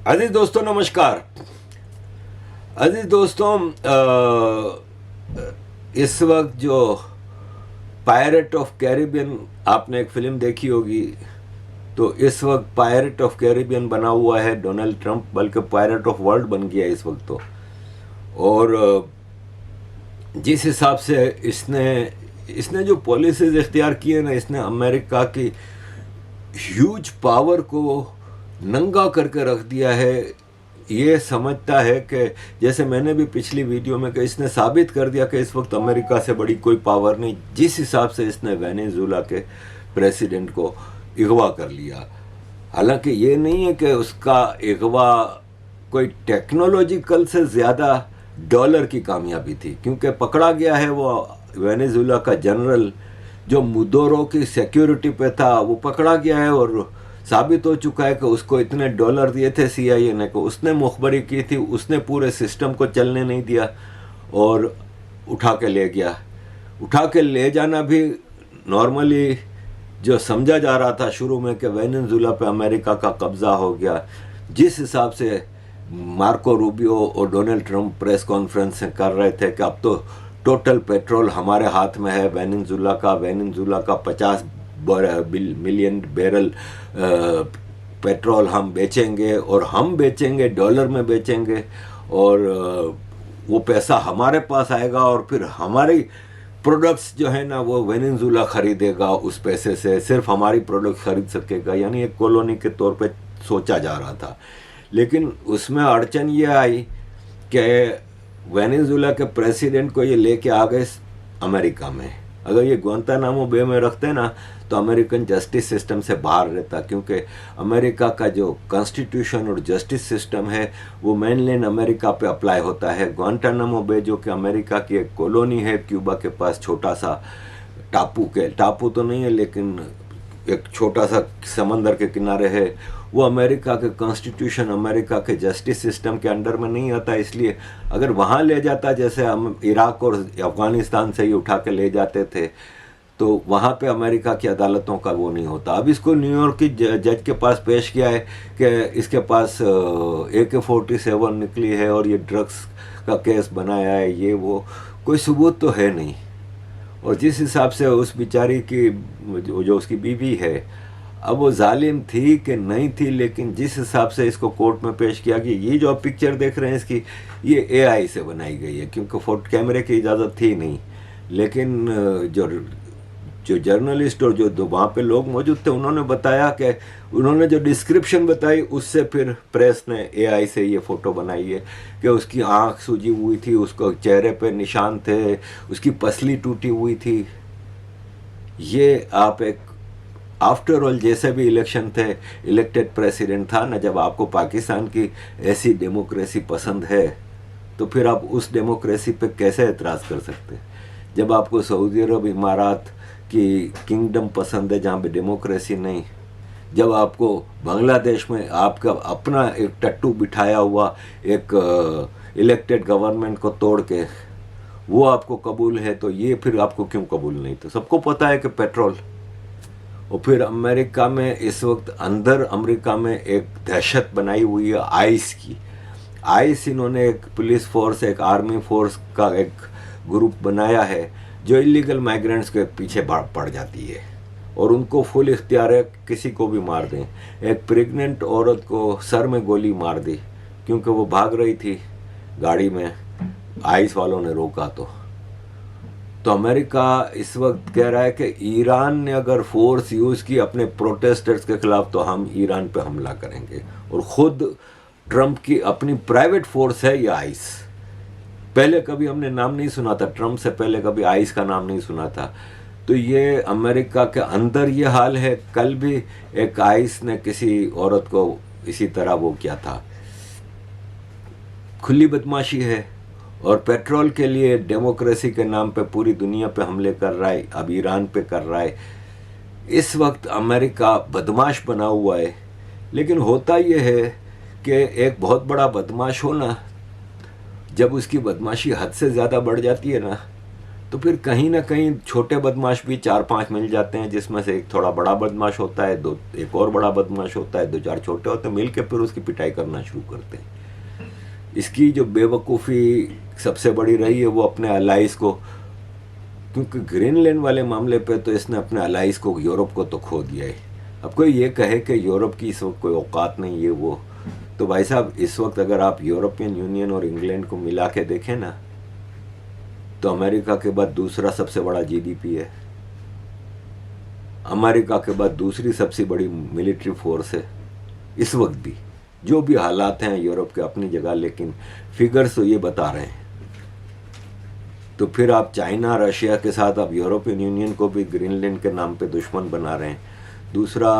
अजीज दोस्तों नमस्कार। अजीज दोस्तों इस वक्त जो पायरेट ऑफ कैरिबियन आपने एक फिल्म देखी होगी, तो इस वक्त पायरेट ऑफ कैरिबियन बना हुआ है डोनाल्ड ट्रंप, बल्कि पायरेट ऑफ वर्ल्ड बन गया इस वक्त तो। और जिस हिसाब से इसने जो पॉलिसीज इख्तियार किए ना, इसने अमेरिका की ह्यूज पावर को नंगा करके रख दिया है। ये समझता है कि जैसे मैंने भी पिछली वीडियो में कहा, इसने साबित कर दिया कि इस वक्त अमेरिका से बड़ी कोई पावर नहीं। जिस हिसाब से इसने वेनेजुएला के प्रेसिडेंट को अगवा कर लिया, हालांकि ये नहीं है कि उसका अगवा कोई टेक्नोलॉजिकल से ज़्यादा डॉलर की कामयाबी थी, क्योंकि पकड़ा गया है वो वेनेजुएला का जनरल जो मुदोरो की सिक्योरिटी पे था, वो पकड़ा गया है और साबित हो चुका है कि उसको इतने डॉलर दिए थे CIA ने को उसने मुखबरी की थी, उसने पूरे सिस्टम को चलने नहीं दिया और उठा के ले गया। उठा के ले जाना भी नॉर्मली जो समझा जा रहा था शुरू में कि वेनेजुएला पे अमेरिका का कब्जा हो गया। जिस हिसाब से मार्को रूबियो और डोनाल्ड ट्रंप प्रेस कॉन्फ्रेंस कर रहे थे कि अब तो टोटल पेट्रोल हमारे हाथ में है वेनेजुएला का 50 मिलियन बैरल पेट्रोल हम बेचेंगे, और हम बेचेंगे डॉलर में बेचेंगे, और वो पैसा हमारे पास आएगा और फिर हमारी प्रोडक्ट्स जो है ना वो वेनेजुएला खरीदेगा, उस पैसे से सिर्फ हमारी प्रोडक्ट खरीद सकेगा। यानी एक कॉलोनी के तौर पे सोचा जा रहा था। लेकिन उसमें अड़चन ये आई कि वेनेजुएला के प्रेसिडेंट को ये लेके आ गए अमेरिका में। अगर ये गुआंतानामो बे में रखते ना तो अमेरिकन जस्टिस सिस्टम से बाहर रहता, क्योंकि अमेरिका का जो कॉन्स्टिट्यूशन और जस्टिस सिस्टम है वो मेनलैंड अमेरिका पे अप्लाई होता है। गुआंतानामो बे जो कि अमेरिका की एक कॉलोनी है क्यूबा के पास, छोटा सा टापू तो नहीं है लेकिन एक छोटा सा समंदर के किनारे है, वो अमेरिका के कॉन्स्टिट्यूशन, अमेरिका के जस्टिस सिस्टम के अंडर में नहीं आता। इसलिए अगर वहाँ ले जाता, जैसे हम इराक और अफ़गानिस्तान से ही उठा के ले जाते थे, तो वहाँ पे अमेरिका की अदालतों का वो नहीं होता। अब इसको न्यूयॉर्क की जज के पास पेश किया है कि इसके पास AK-47 निकली है और ये ड्रग्स का केस बनाया है, ये वो कोई सबूत तो है नहीं। और जिस हिसाब से उस बेचारी की जो उसकी बीवी है, अब वो जालिम थी कि नहीं थी, लेकिन जिस हिसाब से इसको कोर्ट में पेश किया कि ये जो आप पिक्चर देख रहे हैं इसकी, ये AI से बनाई गई है, क्योंकि फोटो कैमरे की इजाज़त थी नहीं। लेकिन जो जर्नलिस्ट और जो वहाँ पे लोग मौजूद थे, उन्होंने बताया कि उन्होंने जो डिस्क्रिप्शन बताई उससे फिर प्रेस ने AI से ये फ़ोटो बनाई है कि उसकी आँख सूजी हुई थी, उसको चेहरे पे निशान थे, उसकी पसली टूटी हुई थी। ये आप एक आफ्टर ऑल जैसे भी इलेक्शन थे, इलेक्टेड प्रेसिडेंट था ना, जब आपको पाकिस्तान की ऐसी डेमोक्रेसी पसंद है तो फिर आप उस डेमोक्रेसी पे कैसे एतराज़ कर सकते? जब आपको सऊदी अरब, इमारात की किंगडम पसंद है जहाँ पे डेमोक्रेसी नहीं, जब आपको बांग्लादेश में आपका अपना एक टट्टू बिठाया हुआ एक इलेक्टेड गवर्नमेंट को तोड़ के वो आपको कबूल है, तो ये फिर आपको क्यों कबूल नहीं? तो सबको पता है कि पेट्रोल। और फिर अमेरिका में इस वक्त अंदर अमेरिका में एक दहशत बनाई हुई है आइस की। आइस इन्होंने एक पुलिस फोर्स, एक आर्मी फोर्स का एक ग्रुप बनाया है जो इलीगल माइग्रेंट्स के पीछे पड़ जाती है और उनको फुल इख्तियार है किसी को भी मार दें। एक प्रेग्नेंट औरत को सर में गोली मार दी क्योंकि वो भाग रही थी गाड़ी में, आइस वालों ने रोका। तो अमेरिका इस वक्त कह रहा है कि ईरान ने अगर फोर्स यूज़ की अपने प्रोटेस्टर्स के खिलाफ तो हम ईरान पे हमला करेंगे। और ख़ुद ट्रंप की अपनी प्राइवेट फोर्स है ये आइस। पहले कभी हमने नाम नहीं सुना था, ट्रंप से पहले कभी आइस का नाम नहीं सुना था। तो ये अमेरिका के अंदर ये हाल है। कल भी एक आइस ने किसी औरत को इसी तरह वो किया था। खुली बदमाशी है और पेट्रोल के लिए डेमोक्रेसी के नाम पे पूरी दुनिया पे हमले कर रहा है, अब ईरान पे कर रहा है। इस वक्त अमेरिका बदमाश बना हुआ है। लेकिन होता ये है कि एक बहुत बड़ा बदमाश हो ना, जब उसकी बदमाशी हद से ज़्यादा बढ़ जाती है ना, तो फिर कहीं ना कहीं छोटे बदमाश भी 4-5 मिल जाते हैं, जिसमें से एक थोड़ा बड़ा बदमाश होता है, दो एक और बड़ा बदमाश होता है, 2-4 छोटे होते हैं, मिल के फिर उसकी पिटाई करना शुरू करते हैं। इसकी जो बेवकूफ़ी सबसे बड़ी रही है वो अपने अलाइज को, क्योंकि ग्रीनलैंड वाले मामले पे तो इसने अपने अलाइज को, यूरोप को तो खो दिया है। अब कोई ये कहे कि यूरोप की इस वक्त कोई औकात नहीं है वो, तो भाई साहब इस वक्त अगर आप यूरोपियन यूनियन और इंग्लैंड को मिला के देखें ना, तो अमेरिका के बाद दूसरा सबसे बड़ा जीडीपी है, अमेरिका के बाद दूसरी सबसे बड़ी मिलिट्री फोर्स है इस वक्त भी। जो भी हालात हैं यूरोप के अपनी जगह, लेकिन फिगर्स तो ये बता रहे हैं। तो फिर आप चाइना रशिया के साथ आप यूरोपियन यूनियन को भी ग्रीनलैंड के नाम पे दुश्मन बना रहे हैं। दूसरा,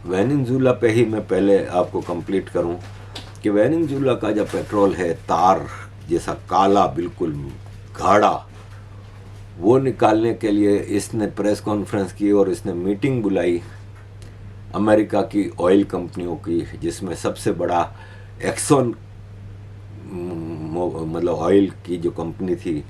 वेनेजुएला पे ही मैं पहले आपको कंप्लीट करूं कि वेनेजुएला का जो पेट्रोल है, तार जैसा काला बिल्कुल गाढ़ा, वो निकालने के लिए इसने प्रेस कॉन्फ्रेंस की और इसने मीटिंग बुलाई अमेरिका की ऑयल कंपनियों की, जिसमें सबसे बड़ा एक्सॉन मतलब ऑयल की जो कंपनी थी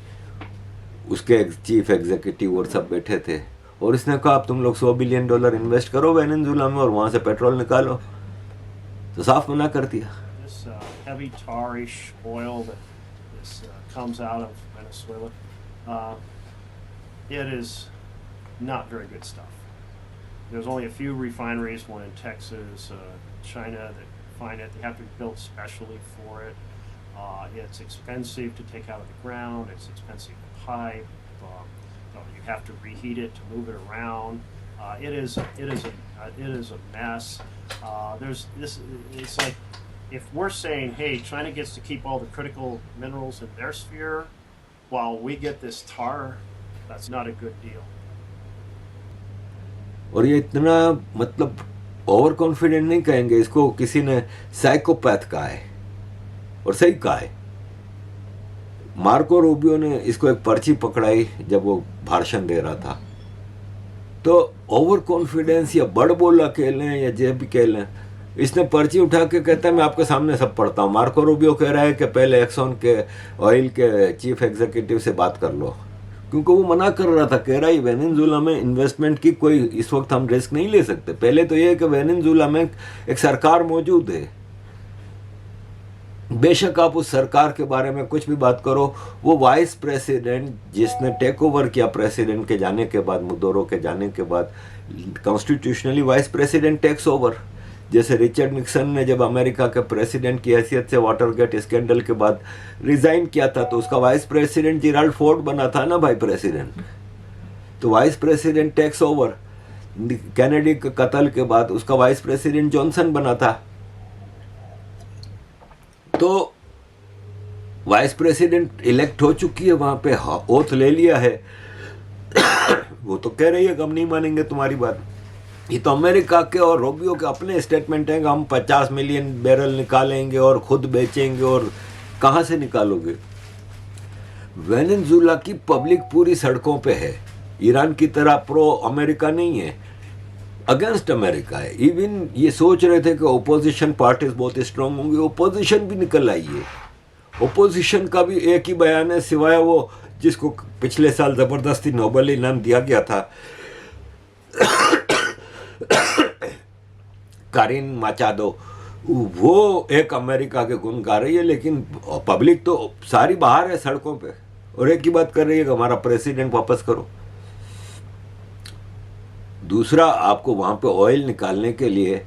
उसके चीफ एग्जीक्यूटिव और सब बैठे थे, और इसने कहा अब तुम लोग $100 बिलियन इन्वेस्ट करो वेनेजुएला में और वहाँ से पेट्रोल निकालो। तो साफ मना कर दिया। Heavy tarish oil that comes out of Venezuela, it is not very good stuff. There's only a few refineries, one in Texas, China, that refine it. They have to be built specially for it. It's expensive to take out of the ground. It's expensive to pipe. You have to reheat it to move it around. It is a mess. There's this. It's like if we're saying, hey, China gets to keep all the critical minerals in their sphere, while we get this tar, that's not a good deal. और ये इतना मतलब over confident नहीं कहेंगे इसको, किसी ने psychopath कहा है और सही कहा है। मार्को रूबियो ने इसको एक पर्ची पकड़ाई जब वो भाषण दे रहा था, तो ओवर कॉन्फिडेंस या बड़ बोला कह लें या जे भी कह लें, इसने पर्ची उठा के कहता है मैं आपके सामने सब पढ़ता हूँ। मार्को रूबियो कह रहा है कि पहले एक्सॉन के ऑयल के चीफ एग्जीक्यूटिव से बात कर लो, क्योंकि वो मना कर रहा था, कह रहा है वेनेजुएला में इन्वेस्टमेंट की कोई इस वक्त हम रिस्क नहीं ले सकते। पहले तो ये है कि वेनेजुएला में एक सरकार मौजूद है, बेशक आप उस सरकार के बारे में कुछ भी बात करो, वो वाइस प्रेसिडेंट जिसने टेक ओवर किया प्रेसिडेंट के जाने के बाद, मुदोरो के जाने के बाद, constitutionally vice president takes over. जैसे रिचर्ड निक्सन ने जब अमेरिका के प्रेसिडेंट की हैसियत से वाटरगेट स्कैंडल के बाद रिजाइन किया था, तो उसका वाइस प्रेसिडेंट जेराल्ड फोर्ड बना था ना भाई प्रेसिडेंट, तो vice president takes over. Kennedy के कत्ल के बाद उसका वाइस प्रेसिडेंट जॉनसन बना था, तो वाइस प्रेसिडेंट इलेक्ट हो चुकी है, वहां पे ओथ ले लिया है। वो तो कह रही है कि हम नहीं मानेंगे तुम्हारी बात। ये तो अमेरिका के और रूबियो के अपने स्टेटमेंट हैं कि हम 50 मिलियन बैरल निकालेंगे और खुद बेचेंगे, और कहां से निकालोगे? वेनेजुएला की पब्लिक पूरी सड़कों पे है, ईरान की तरह प्रो अमेरिका नहीं है, अगेंस्ट अमेरिका है। इवन ये सोच रहे थे कि ओपोजिशन पार्टीज बहुत स्ट्रांग होंगी, ओपोजिशन भी निकल आई है। ओपोजिशन का भी एक ही बयान है, सिवाय वो जिसको पिछले साल जबरदस्ती नोबेल इनाम दिया गया था, कारिन माचादो, वो एक अमेरिका के गुण गा रही है, लेकिन पब्लिक तो सारी बाहर है सड़कों पे, और एक ही बात कर रही है कि हमारा प्रेसिडेंट वापस करो। दूसरा, आपको वहां पे ऑयल निकालने के लिए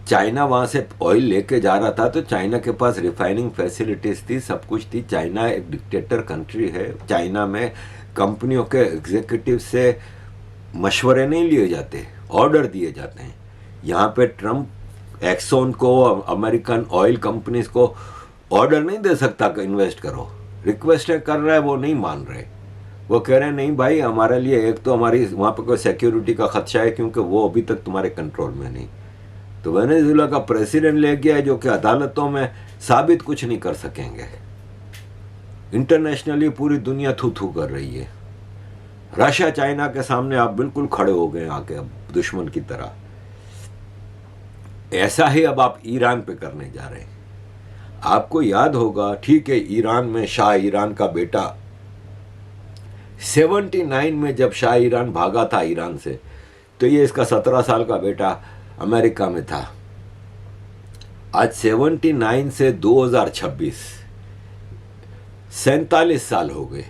चाइना वहां से ऑयल लेके जा रहा था, तो चाइना के पास रिफाइनिंग फैसिलिटीज थी, सब कुछ थी। चाइना एक डिक्टेटर कंट्री है, चाइना में कंपनियों के एग्जीक्यूटिव से मशवरे नहीं लिए जाते, ऑर्डर दिए जाते हैं। यहाँ पे ट्रम्प एक्सॉन को, अमेरिकन ऑयल कंपनीज को ऑर्डर नहीं दे सकता कि इन्वेस्ट करो, रिक्वेस्ट कर रहा है, वो नहीं मान रहे। वो कह रहे हैं नहीं भाई, हमारे लिए एक तो हमारी वहाँ पे कोई सिक्योरिटी का खदशा है, क्योंकि वो अभी तक तुम्हारे कंट्रोल में नहीं। तो वेनेजुएला का प्रेसिडेंट ले गया है, जो कि अदालतों में साबित कुछ नहीं कर सकेंगे। इंटरनेशनली पूरी दुनिया थू थू कर रही है। रशिया चाइना के सामने आप बिल्कुल खड़े हो गए आके, अब दुश्मन की तरह। ऐसा ही अब आप ईरान पे करने जा रहे हैं। आपको याद होगा, ठीक है, ईरान में शाह ईरान का बेटा 79 में जब शाह ईरान भागा था ईरान से, तो ये इसका 17 साल का बेटा अमेरिका में था। आज 79 से 2026 47 साल हो गए।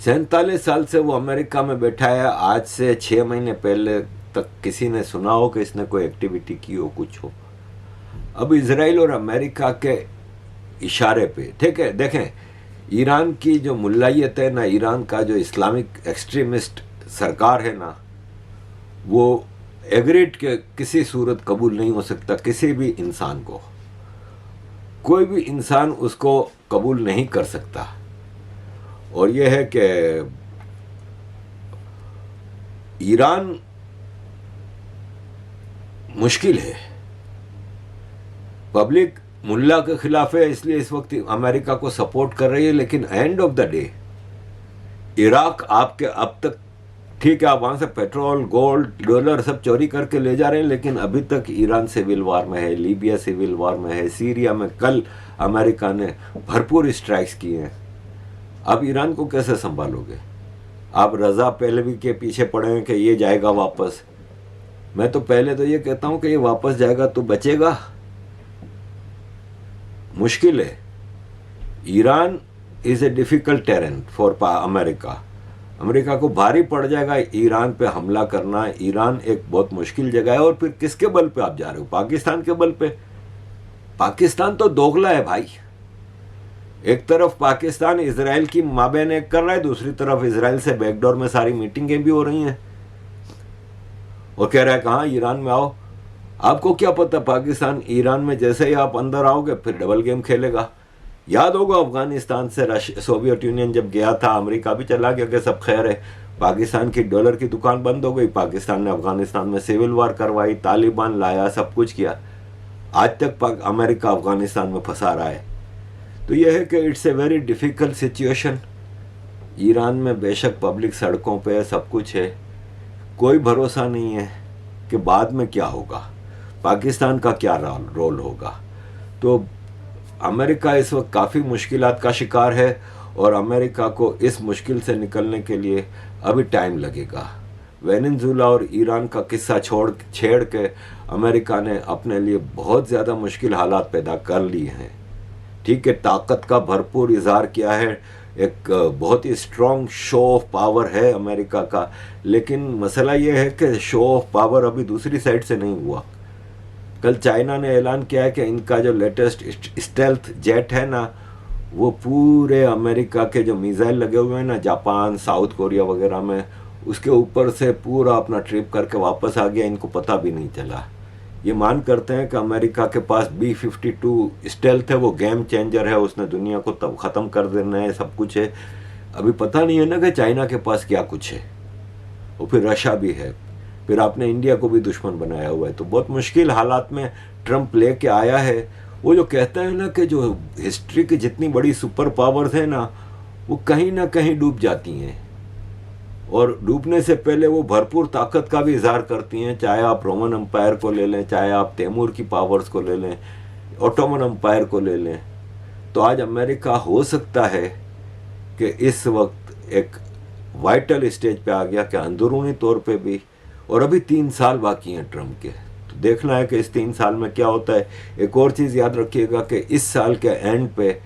47 साल से वो अमेरिका में बैठा है। आज से 6 महीने पहले तक किसी ने सुना हो कि इसने कोई एक्टिविटी की हो, कुछ हो। अब इजराइल और अमेरिका के इशारे पे, ठीक है, देखें, ईरान की जो मुल्लायत है ना, ईरान का जो इस्लामिक एक्सट्रीमिस्ट सरकार है ना, वो एग्रीड के किसी सूरत कबूल नहीं हो सकता। किसी भी इंसान को, कोई भी इंसान उसको कबूल नहीं कर सकता। और यह है कि ईरान मुश्किल है, पब्लिक मुल्ला के खिलाफ है, इसलिए इस वक्त अमेरिका को सपोर्ट कर रही है। लेकिन end of the day Iraq आपके अब तक, ठीक है, आप वहां से पेट्रोल, गोल्ड, डॉलर सब चोरी करके ले जा रहे हैं, लेकिन अभी तक ईरान सिविल वार में है, लीबिया सिविल वार में है, सीरिया में कल अमेरिका ने भरपूर स्ट्राइक्स किए हैं। अब ईरान को कैसे संभालोगे? आप रजा पहलवी के पीछे पड़े हैं कि ये जाएगा वापस। मैं तो पहले तो ये कहता हूं कि ये वापस जाएगा तो बचेगा? मुश्किल है। Iran is a difficult terrain for America. America को भारी पड़ जाएगा ईरान पे हमला करना। ईरान एक बहुत मुश्किल जगह है। और फिर किसके बल पे आप जा रहे हो? पाकिस्तान के बल पे। पाकिस्तान तो दोगला है भाई। एक तरफ पाकिस्तान इजराइल की माबैन एक कर रहा है, दूसरी तरफ इजराइल से बैकडोर में सारी मीटिंगें भी हो रही हैं, और कह रहा है कहाँ ईरान में आओ। आपको क्या पता, पाकिस्तान ईरान में जैसे ही आप अंदर आओगे फिर डबल गेम खेलेगा। याद होगा अफगानिस्तान से सोवियत यूनियन जब गया था, अमेरिका भी चला गया कि सब खैर है, पाकिस्तान की डॉलर की दुकान बंद हो गई, पाकिस्तान ने अफगानिस्तान में सिविल वार करवाई, तालिबान लाया, सब कुछ किया। आज तक अमेरिका अफगानिस्तान में फंसा रहा है। तो यह है कि it's a very difficult situation. Iran में बेशक पब्लिक सड़कों पे सब कुछ है, कोई भरोसा नहीं है कि बाद में क्या होगा, पाकिस्तान का क्या रोल होगा। तो अमेरिका इस वक्त काफ़ी मुश्किलात का शिकार है, और अमेरिका को इस मुश्किल से निकलने के लिए अभी टाइम लगेगा। वेनेजुएला और ईरान का किस्सा छेड़ के अमेरिका ने अपने लिए बहुत ज़्यादा मुश्किल हालात पैदा कर लिए हैं। ठीक है, ताकत का भरपूर इजहार किया है, एक बहुत ही स्ट्रॉन्ग शो ऑफ पावर है अमेरिका का। लेकिन मसला ये है कि शो ऑफ पावर अभी दूसरी साइड से नहीं हुआ। कल चाइना ने ऐलान किया है कि इनका जो लेटेस्ट स्टेल्थ जेट है ना, वो पूरे अमेरिका के जो मिसाइल लगे हुए हैं ना जापान, साउथ कोरिया वगैरह में, उसके ऊपर से पूरा अपना ट्रिप करके वापस आ गया, इनको पता भी नहीं चला। ये मान करते हैं कि अमेरिका के पास B-52 स्टेल्थ है, वो गेम चेंजर है, उसने दुनिया को तब ख़त्म कर देना है, सब कुछ है। अभी पता नहीं है ना कि चाइना के पास क्या कुछ है, और फिर रशिया भी है, फिर आपने इंडिया को भी दुश्मन बनाया हुआ है। तो बहुत मुश्किल हालात में ट्रंप लेके आया है। वो जो कहता है ना कि जो हिस्ट्री की जितनी बड़ी सुपर पावर्स हैं ना, वो कहीं ना कहीं डूब जाती हैं, और डूबने से पहले वो भरपूर ताकत का भी इजहार करती हैं। चाहे आप रोमन एम्पायर को ले लें, चाहे आप तैमूर की पावर्स को ले लें, ऑटोमन एम्पायर को ले लें। तो आज अमेरिका हो सकता है कि इस वक्त एक वाइटल स्टेज पे आ गया कि अंदरूनी तौर पे भी, और अभी 3 साल बाकी हैं ट्रंप के, तो देखना है कि इस 3 साल में क्या होता है। एक और चीज़ याद रखिएगा कि इस साल के एंड पे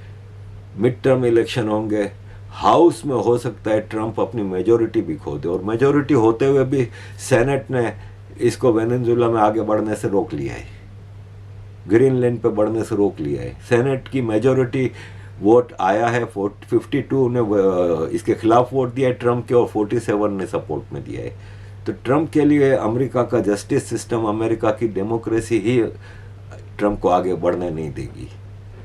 मिड टर्म इलेक्शन होंगे। हाउस में हो सकता है ट्रंप अपनी मेजोरिटी भी खो दे, और मेजोरिटी होते हुए भी सेनेट ने इसको वेनेजुएला में आगे बढ़ने से रोक लिया है, ग्रीनलैंड पे बढ़ने से रोक लिया है। सेनेट की मेजोरिटी वोट आया है, 52 ने इसके खिलाफ वोट दिया है ट्रंप के, और 47 ने सपोर्ट में दिया है। तो ट्रंप के लिए अमेरिका का जस्टिस सिस्टम, अमेरिका की डेमोक्रेसी ही ट्रंप को आगे बढ़ने नहीं देगी।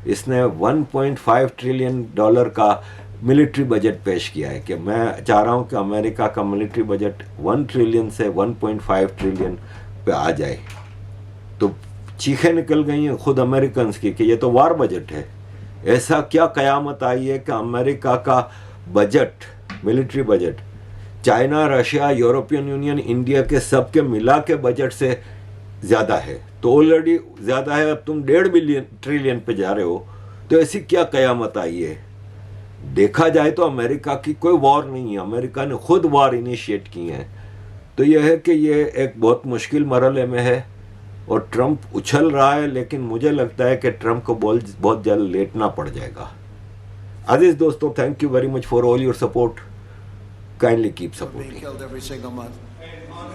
इसने $1.5 ट्रिलियन का मिलिट्री बजट पेश किया है कि मैं चाह रहा हूं कि अमेरिका का मिलिट्री बजट 1 ट्रिलियन से 1.5 ट्रिलियन पे आ जाए। तो चीखें निकल गई हैं खुद अमेरिकन्स की कि ये तो वार बजट है। ऐसा क्या कयामत आई है कि अमेरिका का budget, military budget, China, Russia, European union, India के सबके मिला के बजट से ज़्यादा है। तो ऑलरेडी ज़्यादा है, अब तुम 1.5 ट्रिलियन पे जा रहे हो। तो ऐसी क्या कयामत आई है? देखा जाए तो अमेरिका की कोई वॉर नहीं है, अमेरिका ने खुद वॉर इनिशिएट की है। तो यह है कि ये एक बहुत मुश्किल मरहले में है और ट्रंप उछल रहा है, लेकिन मुझे लगता है कि ट्रंप को बहुत जल्द लेटना पड़ जाएगा। अजीज दोस्तों, thank you very much for all your support. Kindly keep being supporting. killed every single month. On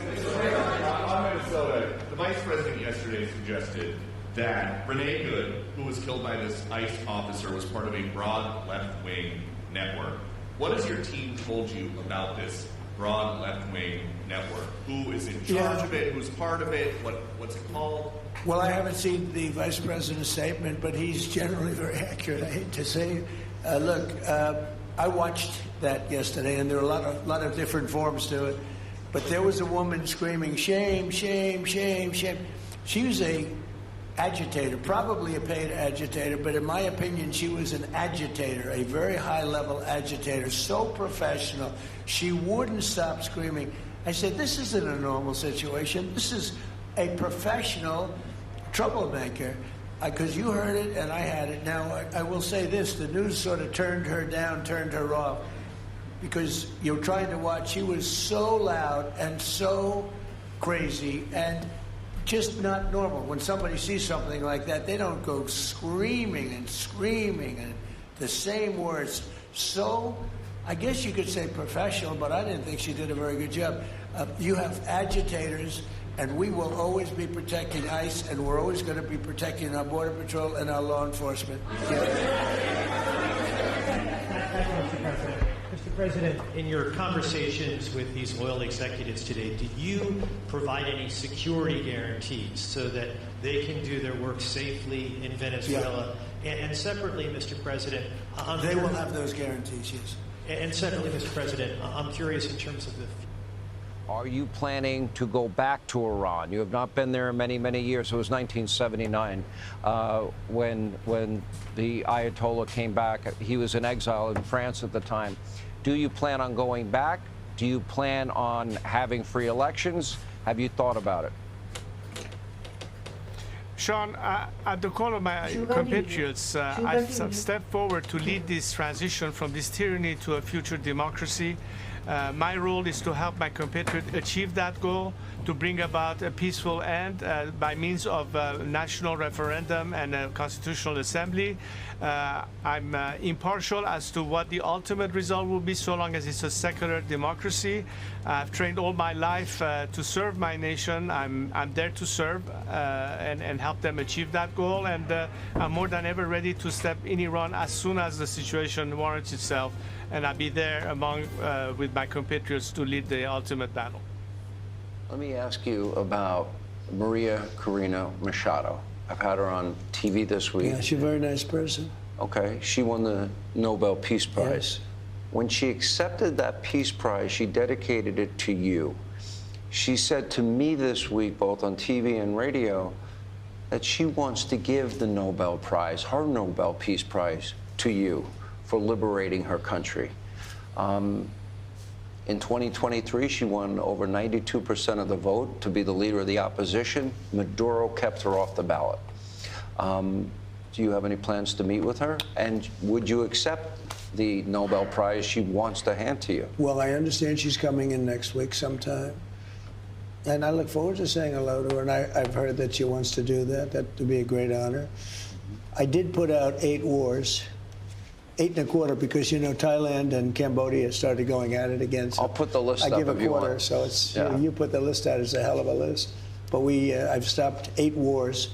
Minnesota, the vice president yesterday suggested that Renee Good, who was killed by this ICE officer, was part of a broad left-wing network. What has your team told you about this broad left-wing network? Who is in charge of it? Who's part of it? What's it called? Well, I haven't seen the vice president's statement, but he's generally very accurate. I hate to say it. Look, I watched that yesterday, and there were a lot of different forms to it. But there was a woman screaming, "Shame, shame, shame, shame." She was a agitator, probably a paid agitator, but in my opinion, she was an agitator, a very high-level agitator, so professional. She wouldn't stop screaming. I said, "This isn't a normal situation. This is a professional troublemaker." Because you heard it and I had it. Now, I will say this, the news sort of turned her down, turned her off, because you're trying to watch. She was so loud and so crazy and just not normal. When somebody sees something like that, they don't go screaming and the same words. So, I guess you could say professional, but I didn't think she did a very good job. You have agitators, and we will always be protecting ICE, and we're always going to be protecting our Border Patrol and our law enforcement. Mr. President, in your conversations with these oil executives today, did you provide any security guarantees so that they can do their work safely in Venezuela? Yeah. And separately, Mr. President, They will have those guarantees, yes. And separately, Mr. President, I'm curious in terms of the. Are you planning to go back to Iran? You have not been there in many, many years. It was 1979 when the Ayatollah came back. He was in exile in France at the time. Do you plan on going back? Do you plan on having free elections? Have you thought about it? Sean, at the call of my compatriots, I've stepped forward to lead this transition from this tyranny to a future democracy. My role is to help my compatriots achieve that goal, to bring about a peaceful end by means of a national referendum and a constitutional assembly. I'm impartial as to what the ultimate result will be, so long as it's a secular democracy. I've trained all my life to serve my nation. I'm there to serve and help them achieve that goal. And I'm more than ever ready to step in Iran as soon as the situation warrants itself. And I'll be there with my compatriots to lead the ultimate battle. Let me ask you about Maria Corina Machado. I've had her on TV this week. Yeah, she's a very nice person. Okay, she won the Nobel Peace Prize. Yes. When she accepted that Peace Prize, she dedicated it to you. She said to me this week, both on TV and radio, that she wants to give the Nobel Prize, her Nobel Peace Prize, to you for liberating her country. In 2023, she won over 92% of the vote to be the leader of the opposition. Maduro kept her off the ballot. Do you have any plans to meet with her? And would you accept the Nobel Prize she wants to hand to you? Well, I understand she's coming in next week sometime. And I look forward to saying hello to her. And I've heard that she wants to do that. That would be a great honor. I did put out 8 wars. 8 1/4, because you know Thailand and Cambodia started going at it again. So I'll put the list I up give a if you quarter, want. so it's Yeah. you put the list out. It's a hell of a list. But I've stopped 8 wars,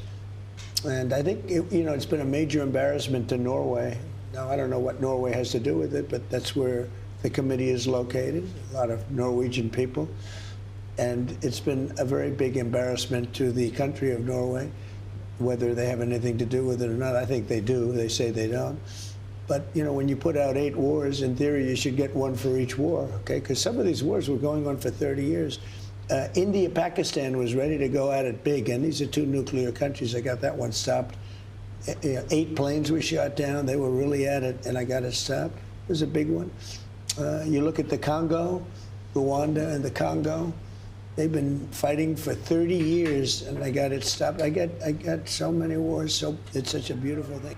and I think it's been a major embarrassment to Norway. Now I don't know what Norway has to do with it, but that's where the committee is located. A lot of Norwegian people, and it's been a very big embarrassment to the country of Norway. Whether they have anything to do with it or not, I think they do. They say they don't. But, when you put out 8 wars, in theory, you should get 1 for each war, okay? Because some of these wars were going on for 30 years. India, Pakistan was ready to go at it big, and these are 2 nuclear countries. I got that one stopped. 8 planes were shot down. They were really at it, and I got it stopped. It was a big one. You look at the Congo, Rwanda and the Congo. They've been fighting for 30 years, and I got it stopped. I got so many wars, so it's such a beautiful thing.